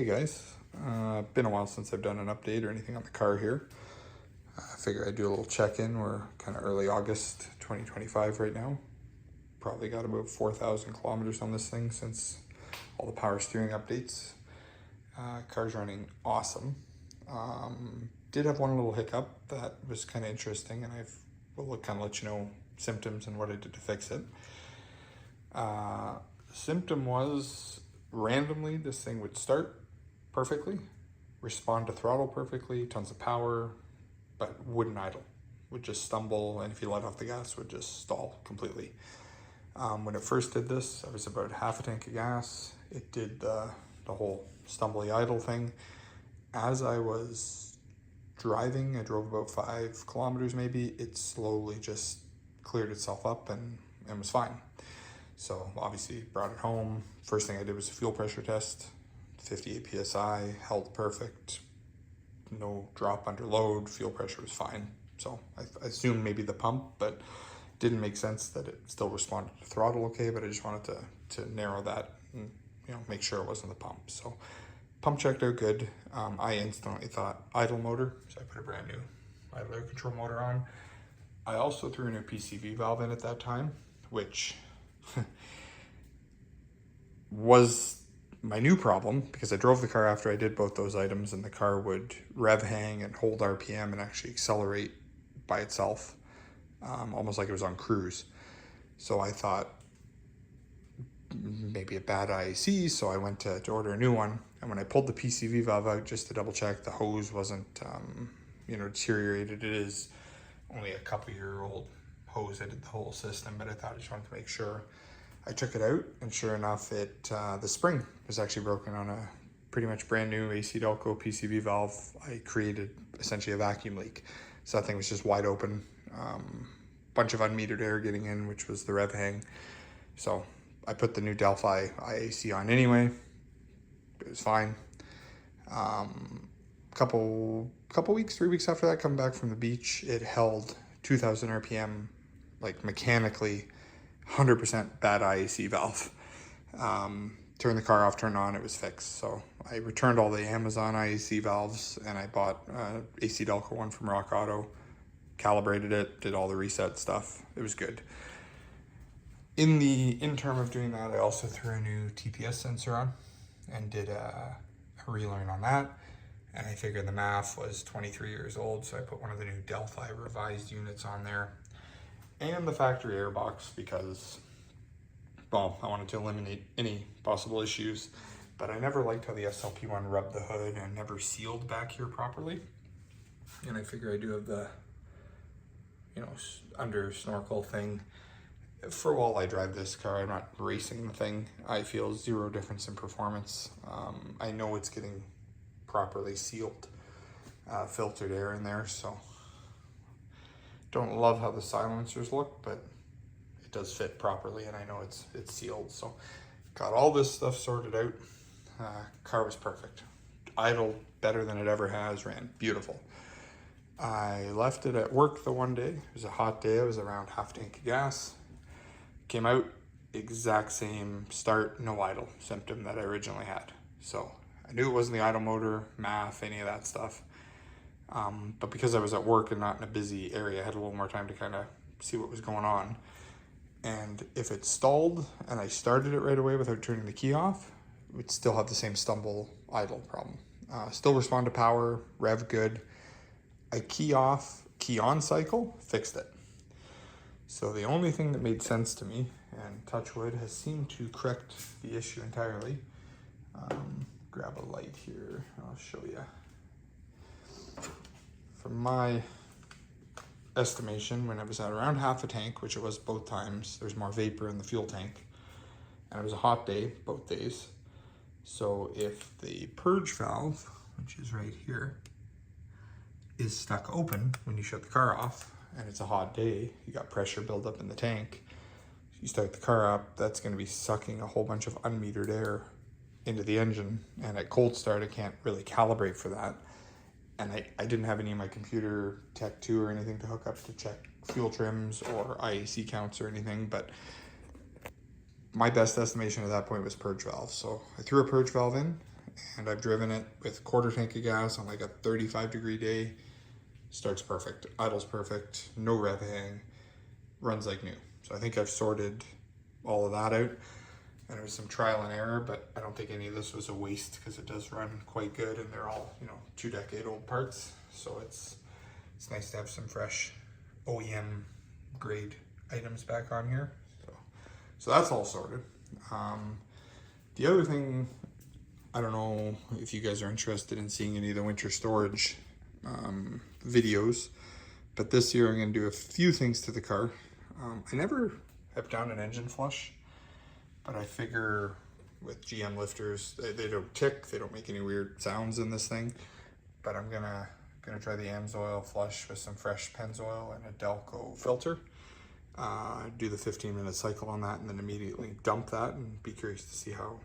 guys, been a while since I've done an update or anything on the car here. I figure I'd do a little check-in. We're kind of early August 2025 right now. Probably got about 4,000 kilometers on this thing since all the power steering updates. Car's running awesome. Did have one little hiccup that was kind of interesting, and will kind of let you know symptoms and what I did to fix it. Symptom was randomly this thing would start perfectly, respond to throttle perfectly, tons of power, but wouldn't idle. Would just stumble, and if you let off the gas, would just stall completely. When it first did this, I was about half a tank of gas. It did the whole stumbly idle thing. As I was driving, I drove about 5 kilometers maybe, it slowly just cleared itself up and was fine. So obviously brought it home. First thing I did was a fuel pressure test, 58 PSI, held perfect, no drop under load, fuel pressure was fine. So I assumed maybe the pump, but didn't make sense that it still responded to throttle okay, but I just wanted to narrow that and make sure it wasn't the pump. So pump checked out good. I instantly thought idle motor, so I put a brand new idle air control motor on. I also threw a new PCV valve in at that time, which was my new problem because I drove the car after I did both those items, and the car would rev hang and hold RPM and actually accelerate by itself, almost like it was on cruise. So I thought maybe a bad IAC, so I went to order a new one. And when I pulled the PCV valve out just to double check, the hose wasn't deteriorated. It is only a couple-year-old hose. I did the whole system, but I thought I just wanted to make sure. I took it out, and sure enough, the spring was actually broken on a pretty much brand new AC Delco PCV valve. I created essentially a vacuum leak. So that thing was just wide open. Bunch of unmetered air getting in, which was the rev hang. So I put the new Delphi IAC on anyway. It was fine. Couple weeks, 3 weeks after that, coming back from the beach, it held 2,000 RPM, like mechanically, 100% bad IAC valve. Turned the car off, turned on, it was fixed. So I returned all the Amazon IAC valves, and I bought AC Delco one from Rock Auto, calibrated it, did all the reset stuff. It was good. In the interim of doing that, I also threw a new TPS sensor on and did a relearn on that. And I figured the MAF was 23 years old, so I put one of the new Delphi revised units on there. And the factory airbox because, well, I wanted to eliminate any possible issues, but I never liked how the SLP one rubbed the hood and never sealed back here properly. And I figure I do have the, under snorkel thing. For while I drive this car, I'm not racing the thing. I feel zero difference in performance. I know it's getting properly sealed, filtered air in there, so don't love how the silencers look, but it does fit properly, and I know it's sealed. So got all this stuff sorted out. Car was perfect. Idled better than it ever has, ran beautiful. I left it at work the one day. It was a hot day. I was around half tank of gas. Came out, exact same start, no idle symptom that I originally had. So I knew it wasn't the idle motor, MAF, any of that stuff. But because I was at work and not in a busy area, I had a little more time to kind of see what was going on. And if it stalled and I started it right away without turning the key off, it would still have the same stumble idle problem. Still respond to power, rev good. I key off, key on cycle, fixed it. So the only thing that made sense to me, and touch wood, has seemed to correct the issue entirely. Grab a light here, I'll show you. From my estimation, when it was at around half a tank, which it was both times, there's more vapor in the fuel tank, and it was a hot day both days. So if the purge valve, which is right here, is stuck open when you shut the car off, and it's a hot day, you got pressure buildup in the tank, you start the car up, that's going to be sucking a whole bunch of unmetered air into the engine, and at cold start I can't really calibrate for that. And I didn't have any of my computer tech 2 or anything to hook up to check fuel trims or IAC counts or anything, but my best estimation at that point was purge valve. So I threw a purge valve in, and I've driven it with quarter tank of gas on like a 35-degree day. Starts perfect, idles perfect, no rev hang, runs like new. So I think I've sorted all of that out. And there was some trial and error, but I don't think any of this was a waste because it does run quite good, and they're all, you know, 2-decade-old parts. So it's nice to have some fresh OEM grade items back on here. So that's all sorted. The other thing, I don't know if you guys are interested in seeing any of the winter storage videos, but this year I'm going to do a few things to the car. I never have done an engine flush, but I figure with GM lifters, they don't tick, they don't make any weird sounds in this thing. But I'm gonna try the Amsoil flush with some fresh Pennzoil and a Delco filter. Do the 15-minute cycle on that, and then immediately dump that, and be curious to see how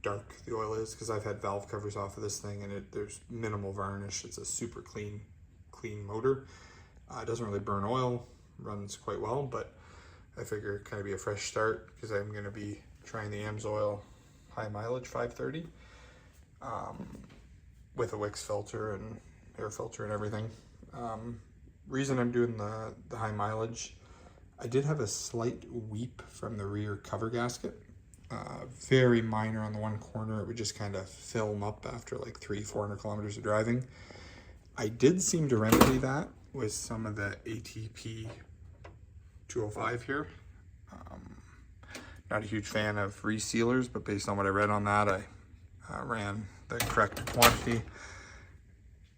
dark the oil is, because I've had valve covers off of this thing, and there's minimal varnish. It's a super clean motor. It doesn't really burn oil, runs quite well, but I figure it kind of be a fresh start, because I'm going to be trying the Amsoil high mileage 530 with a Wix filter and air filter and everything. Reason I'm doing the high mileage, I did have a slight weep from the rear cover gasket. Very minor on the one corner. It would just kind of film up after like 300-400 kilometers of driving. I did seem to remedy that with some of the ATP 205 here. Not a huge fan of resealers, but based on what I read on that, I ran the correct quantity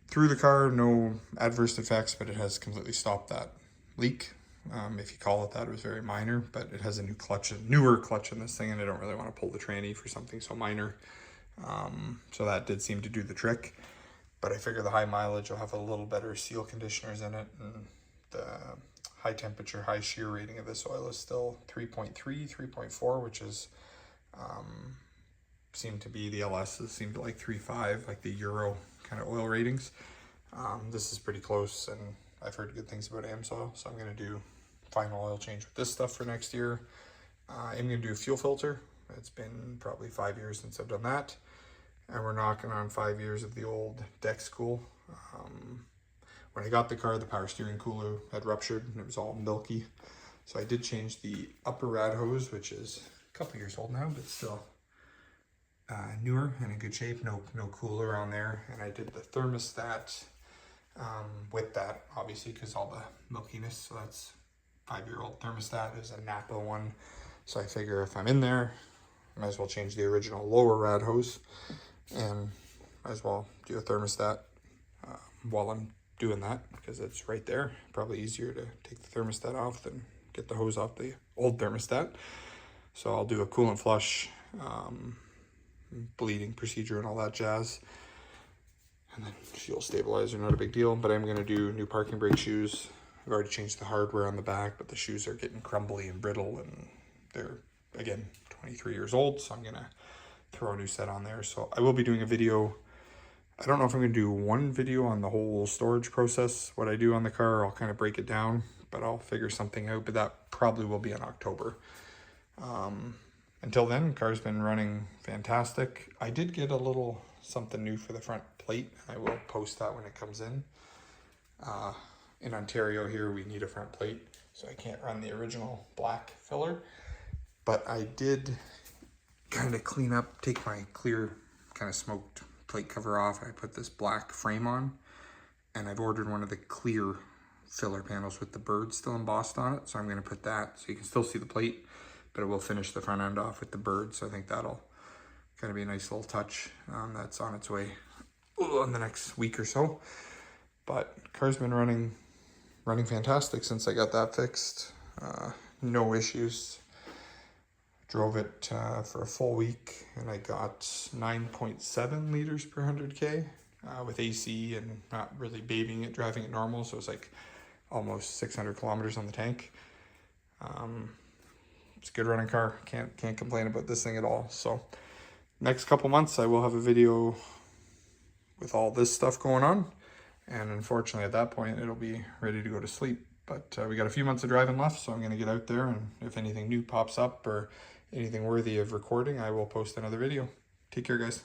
through the car. No adverse effects, but it has completely stopped that leak. If you call it that, it was very minor, but it has a newer clutch in this thing, and I don't really want to pull the tranny for something so minor. So that did seem to do the trick, but I figure the high mileage will have a little better seal conditioners in it, and the high temperature, high shear rating of this oil is still 3.3, 3.4, which is, seemed to be, the LSs seem to like 3.5, like the Euro kind of oil ratings. This is pretty close, and I've heard good things about Amsoil, so I'm going to do final oil change with this stuff for next year. I'm going to do a fuel filter. It's been probably 5 years since I've done that, and we're knocking on 5 years of the old Dex Cool. When I got the car, the power steering cooler had ruptured and it was all milky, so I did change the upper rad hose, which is a couple years old now, but still newer and in good shape. No cooler on there, and I did the thermostat with that, obviously, because all the milkiness. So that's 5-year-old thermostat, is a Napa one. So I figure if I'm in there, I might as well change the original lower rad hose, and might as well do a thermostat while I'm doing that, because it's right there. Probably easier to take the thermostat off than get the hose off the old thermostat. So I'll do a coolant flush, bleeding procedure and all that jazz. And then fuel stabilizer, not a big deal, but I'm going to do new parking brake shoes. I've already changed the hardware on the back, but the shoes are getting crumbly and brittle, and they're, again, 23 years old, so I'm going to throw a new set on there. So I will be doing a video. I don't know if I'm going to do one video on the whole storage process, what I do on the car. I'll kind of break it down, but I'll figure something out, but that probably will be in October. Until then, car's been running fantastic. I did get a little something new for the front plate. I will post that when it comes in. In Ontario here, we need a front plate, so I can't run the original black filler. But I did kind of clean up, take my clear kind of smoked plate cover off. I put this black frame on, and I've ordered one of the clear filler panels with the bird still embossed on it. So I'm going to put that so you can still see the plate, but it will finish the front end off with the bird. So I think that'll kind of be a nice little touch. That's on its way in the next week or so. But car's been running fantastic since I got that fixed. No issues. Drove it for a full week, and I got 9.7 liters per 100K with AC and not really babying it, driving it normal. So it's like almost 600 kilometers on the tank. It's a good running car. Can't complain about this thing at all. So next couple months I will have a video with all this stuff going on, and unfortunately at that point it'll be ready to go to sleep. But we got a few months of driving left, so I'm going to get out there, and if anything new pops up or anything worthy of recording, I will post another video. Take care, guys.